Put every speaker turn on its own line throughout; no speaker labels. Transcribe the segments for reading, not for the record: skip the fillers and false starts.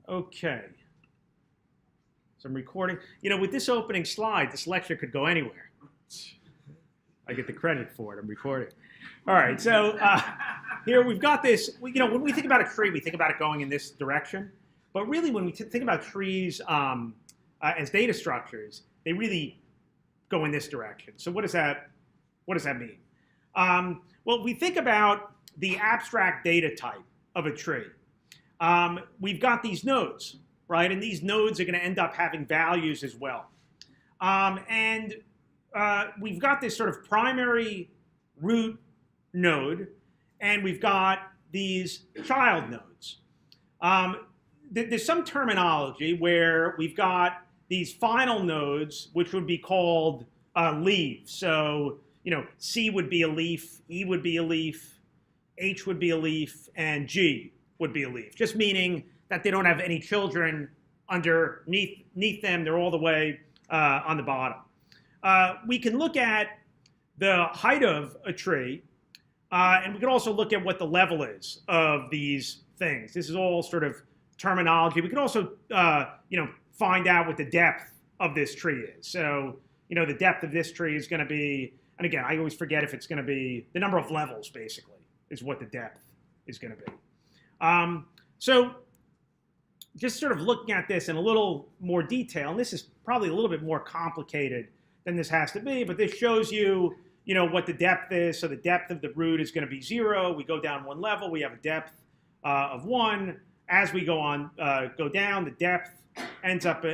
Okay. So I'm recording. You know, with this opening slide, this lecture could go anywhere. I get the credit for it. I'm recording. All right. So here we've got this. You know, when we think about a tree, we think about it going in this direction. But really, when we think about trees as data structures, they really go in this direction. So what does that mean? Well, we think about the abstract data type of a tree. We've got these nodes, right? And these nodes are going to end up having values as well. We've got this sort of primary root node, and we've got these child nodes. There's some terminology where we've got these final nodes, which would be called leaves. So, you know, C would be a leaf, E would be a leaf, H would be a leaf, and G would be a leaf, just meaning that they don't have any children underneath them. They're all the way on the bottom. We can look at the height of a tree, and we can also look at what the level is of these things. This is all sort of terminology. We can also, you know, find out what the depth of this tree is. So, you know, the depth of this tree is going to be, and again, I always forget if it's going to be the number of levels, basically, is what the depth is going to be. So just sort of looking at this in a little more detail, and this is probably a little bit more complicated than this has to be, but this shows you, you know, what the depth is. So the depth of the root is going to be 0. We go down one level, we have a depth of 1. As we go down, the depth ends up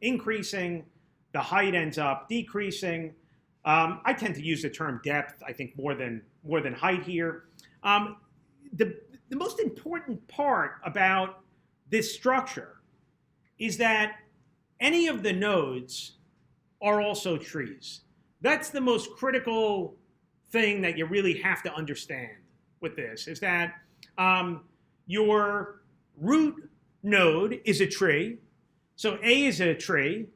increasing, the height ends up decreasing. I tend to use the term depth, I think, more than height here. The most important part about this structure is that any of the nodes are also trees. That's the most critical thing that you really have to understand with this, is that your root node is a tree. So A is a tree,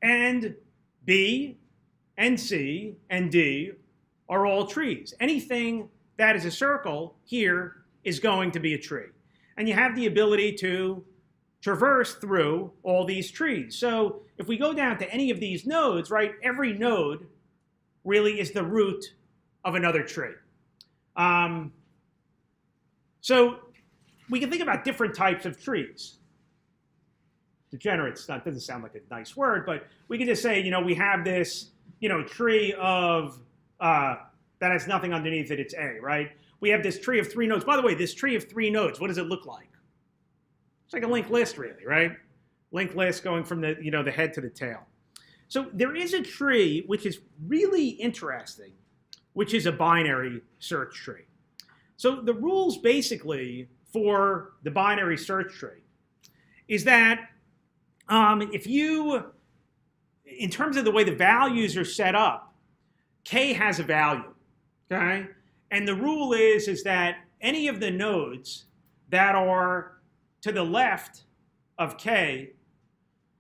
and B and C and D are all trees. Anything that is a circle here is going to be a tree. And you have the ability to traverse through all these trees. So if we go down to any of these nodes, right, every node really is the root of another tree. So we can think about different types of trees. Degenerate doesn't sound like a nice word, but we can just say, you know, we have this, you know, tree of, that has nothing underneath it, it's A, right? We have this tree of 3 nodes. By the way, this tree of 3 nodes, what does it look like? It's like a linked list, really, right? Linked list going from the, you know, the head to the tail. So there is a tree which is really interesting, which is a binary search tree. So the rules basically for the binary search tree is that if you, in terms of the way the values are set up, K has a value, okay? And the rule is that any of the nodes that are to the left of K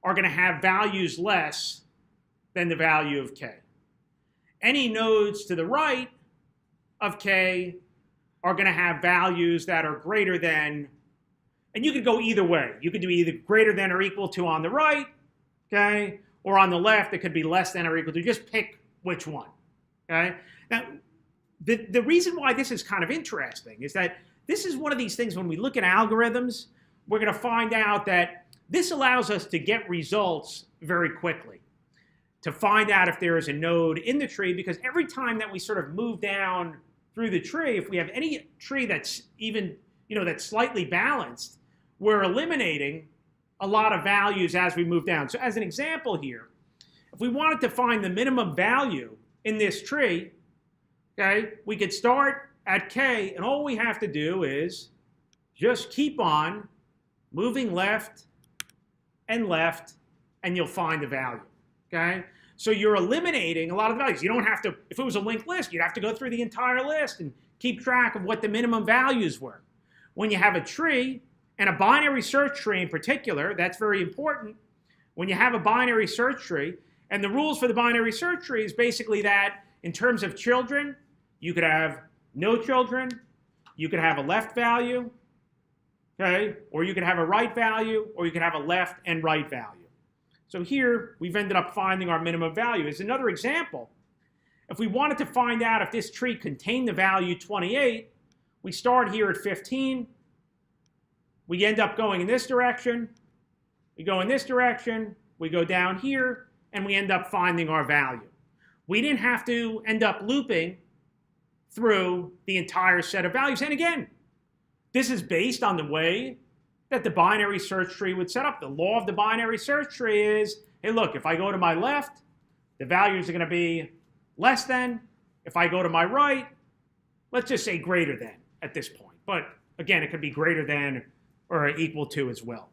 are going to have values less than the value of K. Any nodes to the right of K are going to have values that are greater than, and you could go either way. You could do either greater than or equal to on the right, okay? Or on the left, it could be less than or equal to. Just pick which one, okay? Now, the reason why this is kind of interesting is that this is one of these things when we look at algorithms, we're going to find out that this allows us to get results very quickly, to find out if there is a node in the tree, because every time that we sort of move down through the tree, if we have any tree that's even, you know, that's slightly balanced, we're eliminating a lot of values as we move down. So as an example here, if we wanted to find the minimum value in this tree, okay, we could start at K, and all we have to do is just keep on moving left, and you'll find the value, okay? So you're eliminating a lot of the values. You don't have to, if it was a linked list, you'd have to go through the entire list and keep track of what the minimum values were. When you have a tree, and a binary search tree in particular, that's very important. When you have a binary search tree, and the rules for the binary search tree is basically that in terms of children, you could have no children, you could have a left value, okay? Or you could have a right value, or you could have a left and right value. So here, we've ended up finding our minimum value. As another example, if we wanted to find out if this tree contained the value 28, we start here at 15. We end up going in this direction. We go in this direction. We go down here, and we end up finding our value. We didn't have to end up looping through the entire set of values. And again, this is based on the way that the binary search tree would set up. The law of the binary search tree is, hey, look, if I go to my left, the values are going to be less than. If I go to my right, let's just say greater than at this point. But again, it could be greater than or equal to as well.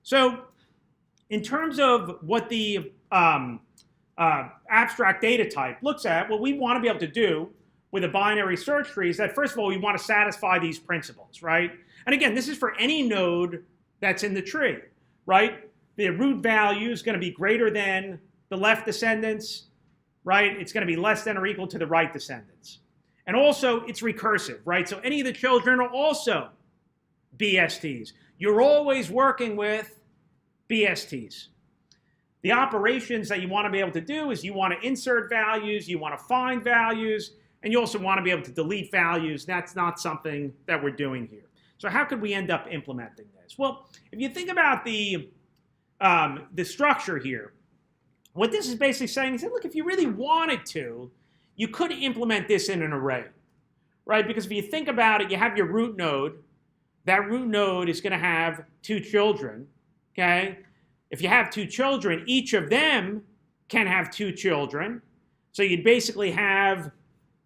So in terms of what the abstract data type looks at, what we want to be able to do with a binary search tree is that, first of all, we want to satisfy these principles, right? And again, this is for any node that's in the tree, right? The root value is going to be greater than the left descendants, right? It's going to be less than or equal to the right descendants. And also, it's recursive, right? So any of the children are also BSTs. You're always working with BSTs. The operations that you want to be able to do is you want to insert values, you want to find values, and you also want to be able to delete values. That's not something that we're doing here. So how could we end up implementing this? Well, if you think about the structure here, what this is basically saying is that, look, if you really wanted to, you could implement this in an array, right? Because if you think about it, you have your root node. That root node is going to have two children, okay? If you have two children, each of them can have two children. So you'd basically have,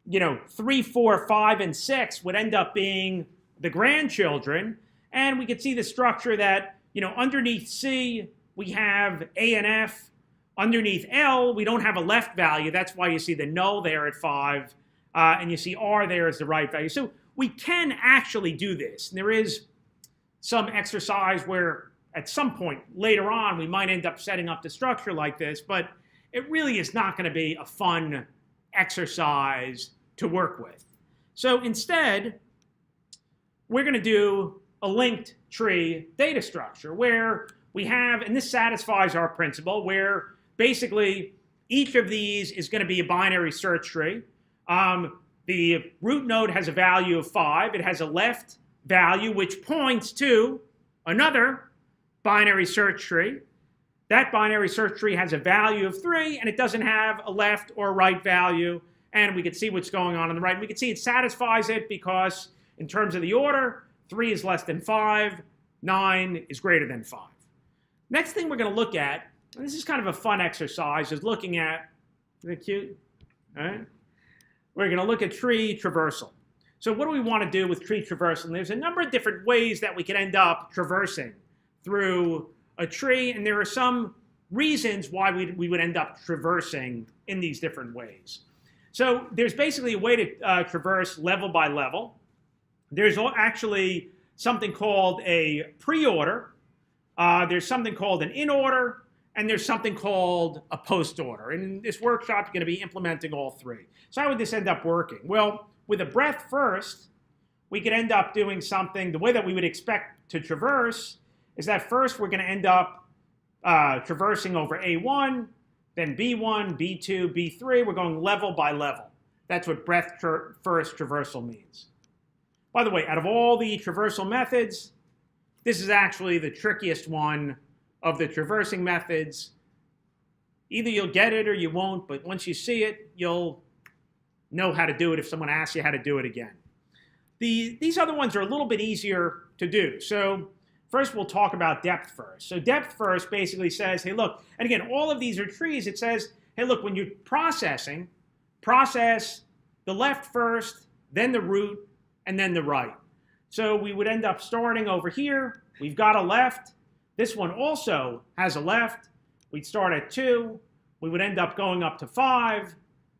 3, 4, 5, and 6 would end up being the grandchildren. And we could see the structure that, underneath C, we have A and F. Underneath L, we don't have a left value. That's why you see the null there at 5. And you see R there as the right value. So we can actually do this. And there is some exercise where at some point later on, we might end up setting up the structure like this, but it really is not going to be a fun exercise to work with. So instead, we're going to do a linked tree data structure where we have, and this satisfies our principle, where basically each of these is going to be a binary search tree. The root node has a value of 5. It has a left value, which points to another binary search tree. That binary search tree has a value of 3, and it doesn't have a left or right value. And we can see what's going on the right. We can see it satisfies it because in terms of the order, 3 is less than 5, 9 is greater than 5. Next thing we're going to look at, and this is kind of a fun exercise, is looking at, isn't it cute? All right. We're going to look at tree traversal. So what do we want to do with tree traversal? And there's a number of different ways that we could end up traversing through a tree, and there are some reasons why we would end up traversing in these different ways. So there's basically a way to traverse level by level. There's actually something called a pre-order. There's something called an in-order, and there's something called a post-order. And in this workshop, you're going to be implementing all three. So how would this end up working? Well, with a breadth first, we could end up doing something, the way that we would expect to traverse is that first we're going to end up traversing over A1, then B1, B2, B3. We're going level by level. That's what breadth first traversal means. By the way, out of all the traversal methods, this is actually the trickiest one of the traversing methods. Either you'll get it or you won't, but once you see it, you'll know how to do it if someone asks you how to do it again. These other ones are a little bit easier to do. So first we'll talk about depth first. So depth first basically says, hey, look, and again, all of these are trees. It says, hey, look, when you're processing, process the left first, then the root, and then the right. So we would end up starting over here. We've got a left. This one also has a left. We'd start at 2. We would end up going up to 5.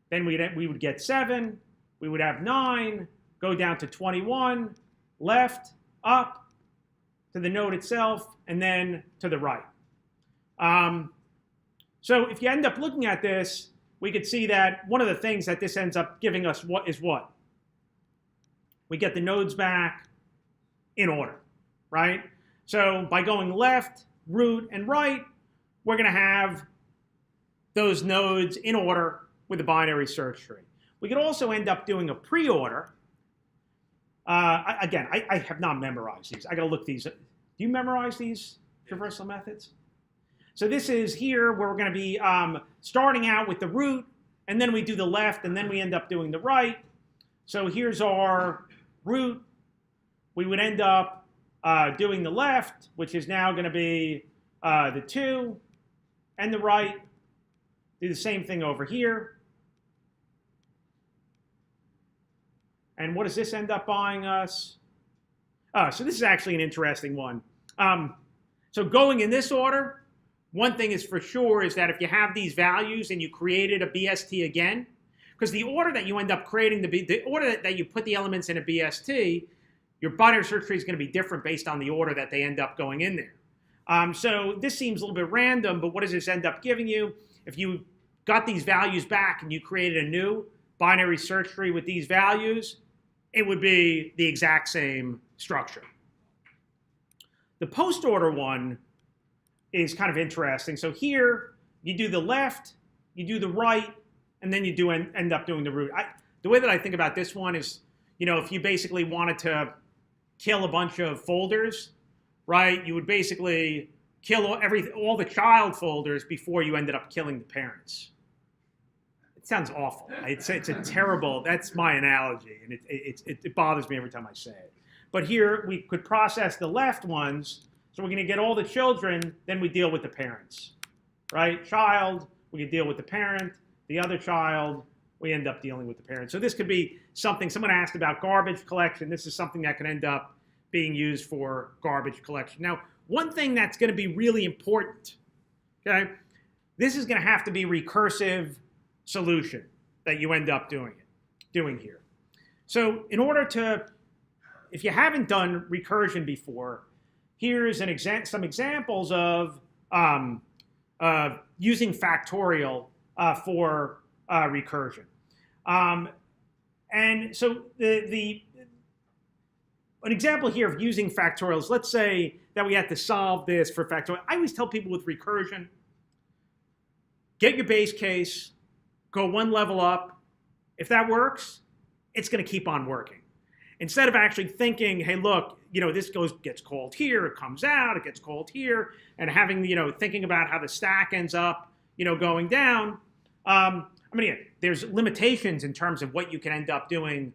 Then we would get 7. We would have 9, go down to 21, left, up, to the node itself, and then to the right. So if you end up looking at this, we could see that one of the things that this ends up giving us what? We get the nodes back in order, right? So by going left, root, and right, we're going to have those nodes in order with a binary search tree. We could also end up doing a pre-order. Again, I have not memorized these. I got to look these. Do you memorize these traversal methods? So this is here where we're going to be starting out with the root, and then we do the left, and then we end up doing the right. So here's our root. We would end up doing the left, which is now going to be the 2, and the right. Do the same thing over here. And what does this end up buying us? So this is actually an interesting one. So going in this order, one thing is for sure is that if you have these values and you created a BST again, because the order that you end up creating, the order that you put the elements in a BST, your binary search tree is going to be different based on the order that they end up going in there. So this seems a little bit random, but what does this end up giving you? If you got these values back and you created a new binary search tree with these values, it would be the exact same structure. The post-order one is kind of interesting. So here, you do the left, you do the right, and then you do end up doing the root. The way that I think about this one is, you know, if you basically wanted to kill a bunch of folders, right, you would basically kill all the child folders before you ended up killing the parents. It sounds awful. It's a terrible, that's my analogy, and it bothers me every time I say it. But here, we could process the left ones, so we're going to get all the children, then we deal with the parents, right? Child, we can deal with the parent. The other child, we end up dealing with the parent. So this could be something, someone asked about garbage collection. This is something that could end up being used for garbage collection. Now, one thing that's going to be really important, okay? This is going to have to be recursive solution that you end up doing here. So in order to, if you haven't done recursion before, here's some examples of using factorial for recursion. And so an example here of using factorials, let's say that we have to solve this for factorial. I always tell people with recursion, get your base case, go one level up. If that works, it's going to keep on working. Instead of actually thinking, hey, look, you know, this gets called here, it comes out, it gets called here, and having, you know, thinking about how the stack ends up, you know, going down. I mean, there's limitations in terms of what you can end up doing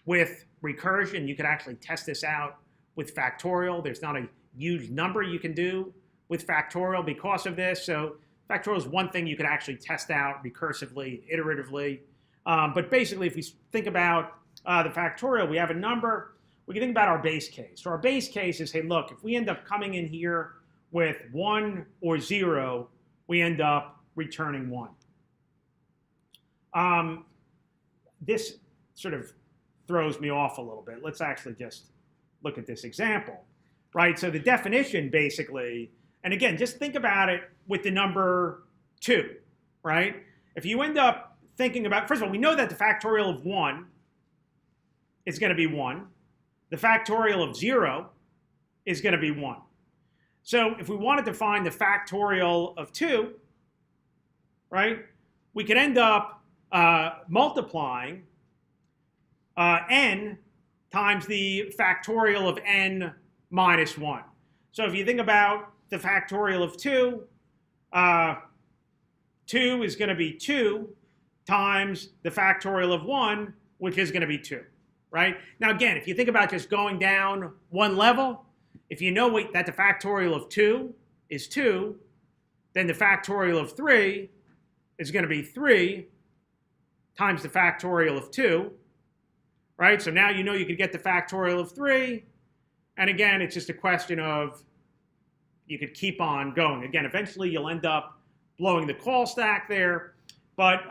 with recursion. You could actually test this out with factorial. There's not a huge number you can do with factorial because of this. So factorial is one thing you could actually test out recursively, iteratively. But basically, if we think about the factorial, we have a number. We can think about our base case. So our base case is, hey, look, if we end up coming in here with 1 or 0, we end up returning 1. This sort of throws me off a little bit. Let's actually just look at this example, right? So the definition basically, and again, just think about it with the number 2, right? If you end up thinking about, first of all, we know that the factorial of 1 is going to be 1. The factorial of 0 is going to be 1. So if we wanted to find the factorial of 2, right, we could end up multiplying n times the factorial of n minus 1. So if you think about the factorial of 2, 2 is going to be 2 times the factorial of 1, which is going to be 2, right? Now again, if you think about just going down one level, if you know that the factorial of 2 is 2, then the factorial of 3 is going to be 3 times the factorial of 2, right? So now you know you could get the factorial of 3. And again, it's just a question of you could keep on going. Again, eventually you'll end up blowing the call stack there. But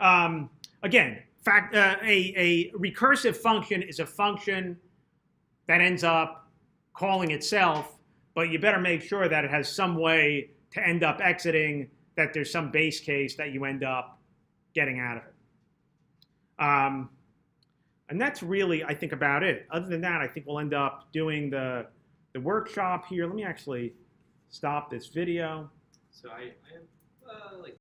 again, a recursive function is a function that ends up calling itself, but you better make sure that it has some way to end up exiting, that there's some base case that you end up getting out of it. And that's really, I think, about it. Other than that, I think we'll end up doing the the workshop here. Let me actually stop this video.
So I have like